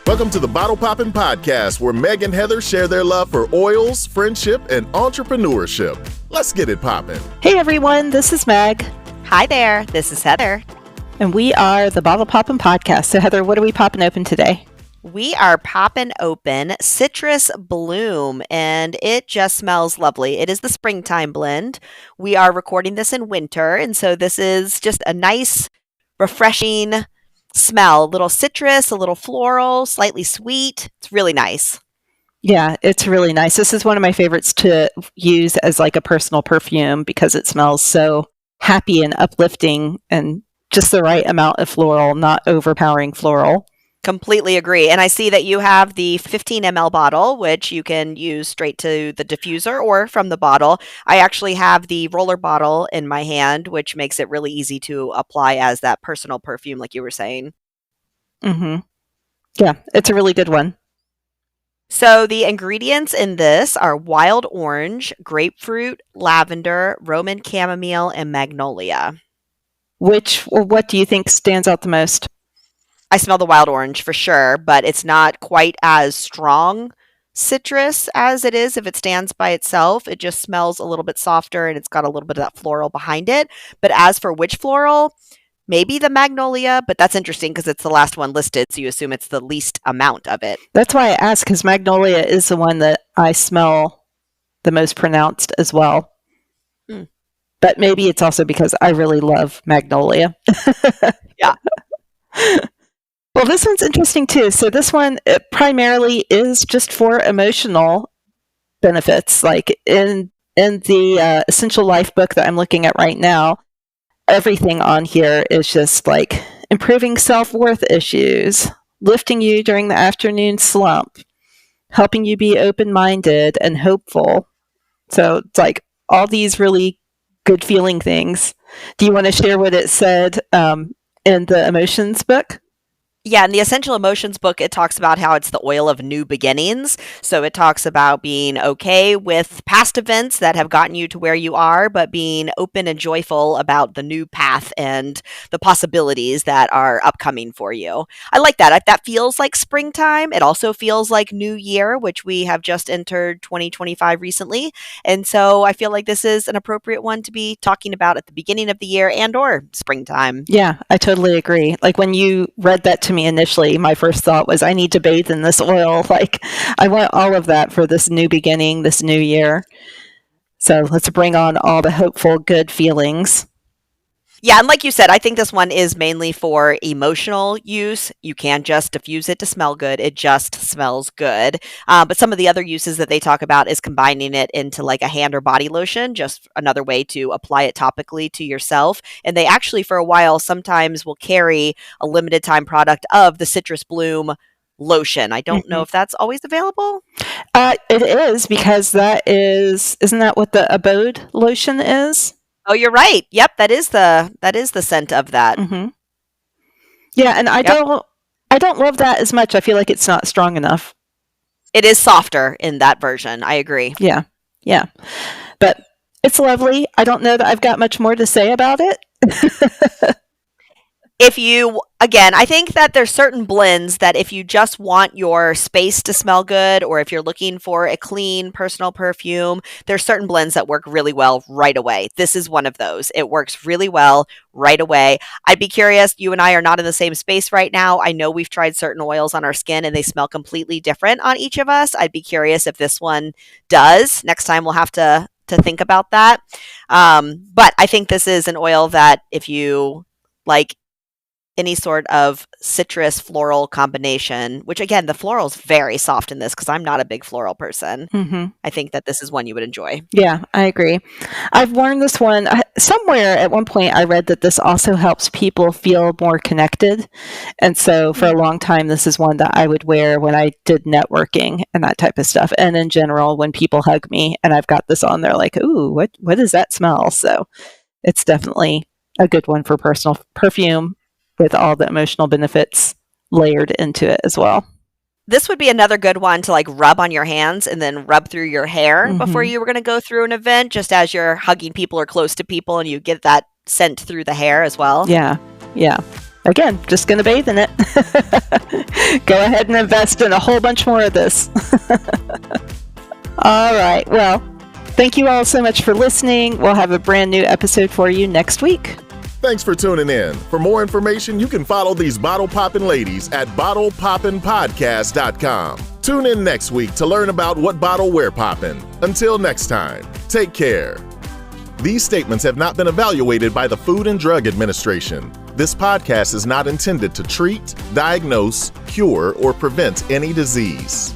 Welcome to the Bottle Poppin' Podcast, where Meg and Heather share their love for oils, friendship, and entrepreneurship. Let's get it poppin'. Hey everyone, this is Meg. Hi there, this is Heather. And we are the Bottle Poppin' Podcast. So Heather, what are we popping open today? We are popping open Citrus Bloom, and it just smells lovely. It is the springtime blend. We are recording this in winter, and so this is just a nice, refreshing smell. A little citrus, a little floral, slightly sweet. It's really nice. Yeah, it's really nice. This is one of my favorites to use as like a personal perfume because it smells so happy and uplifting and just the right amount of floral, not overpowering floral. Completely agree. And I see that you have the 15 ml bottle, which you can use straight to the diffuser or from the bottle. I actually have the roller bottle in my hand, which makes it really easy to apply as that personal perfume, like you were saying. Mm-hmm. Yeah, it's a really good one. So the ingredients in this are wild orange, grapefruit, lavender, Roman chamomile, and magnolia. What do you think stands out the most? I smell the wild orange for sure, but it's not quite as strong citrus as it is if it stands by itself. It just smells a little bit softer and it's got a little bit of that floral behind it. But as for which floral, maybe the magnolia, but that's interesting because it's the last one listed, so you assume it's the least amount of it. That's why I asked, because magnolia is the one that I smell the most pronounced as well. Mm. But maybe it's also because I really love magnolia. Yeah. Well, this one's interesting too. So this one primarily is just for emotional benefits. Like in the Essential Life book that I'm looking at right now, everything on here is just like improving self-worth issues, lifting you during the afternoon slump, helping you be open-minded and hopeful. So it's like all these really good feeling things. Do you want to share what it said in the Emotions book? Yeah, in the Essential Emotions book, it talks about how it's the oil of new beginnings. So it talks about being okay with past events that have gotten you to where you are, but being open and joyful about the new path and the possibilities that are upcoming for you. I like that. That feels like springtime. It also feels like New Year, which we have just entered 2025 recently. And so I feel like this is an appropriate one to be talking about at the beginning of the year and or springtime. Yeah, I totally agree. Like when you read that to me initially, my first thought was I need to bathe in this oil. Like I want all of that for this new beginning, this new year. So let's bring on all the hopeful, good feelings. Yeah, and like you said, I think this one is mainly for emotional use. You can't just diffuse it to smell good. It just smells good. But some of the other uses that they talk about is combining it into like a hand or body lotion, just another way to apply it topically to yourself. And they actually, for a while, sometimes will carry a limited time product of the Citrus Bloom lotion. I don't know if that's always available. It is, because isn't that what the Abode lotion is? Oh, you're right. Yep, that is the scent of that. Mm-hmm. Yeah, and I don't love that as much. I feel like it's not strong enough. It is softer in that version. I agree. Yeah. But it's lovely. I don't know that I've got much more to say about it. I think that there's certain blends that if you just want your space to smell good, or if you're looking for a clean personal perfume, there's certain blends that work really well right away. This is one of those. It works really well right away. I'd be curious, you and I are not in the same space right now. I know we've tried certain oils on our skin and they smell completely different on each of us. I'd be curious if this one does. Next time we'll have to think about that. But I think this is an oil that if you like any sort of citrus floral combination, which again, the floral is very soft in this because I'm not a big floral person. Mm-hmm. I think that this is one you would enjoy. Yeah, I agree. I've worn this one somewhere at one point. I read that this also helps people feel more connected. And so for a long time, this is one that I would wear when I did networking and that type of stuff. And in general, when people hug me and I've got this on, they're like, ooh, what does that smell? So it's definitely a good one for personal perfume, with all the emotional benefits layered into it as well. This would be another good one to like rub on your hands and then rub through your hair before you were going to go through an event, just as you're hugging people or close to people and you get that scent through the hair as well. Yeah. again, just going to bathe in it. Go ahead and invest in a whole bunch more of this. All right. Well, thank you all so much for listening. We'll have a brand new episode for you next week. Thanks for tuning in. For more information, you can follow these bottle poppin' ladies at bottlepoppinpodcast.com. Tune in next week to learn about what bottle we're poppin'. Until next time, take care. These statements have not been evaluated by the Food and Drug Administration. This podcast is not intended to treat, diagnose, cure, or prevent any disease.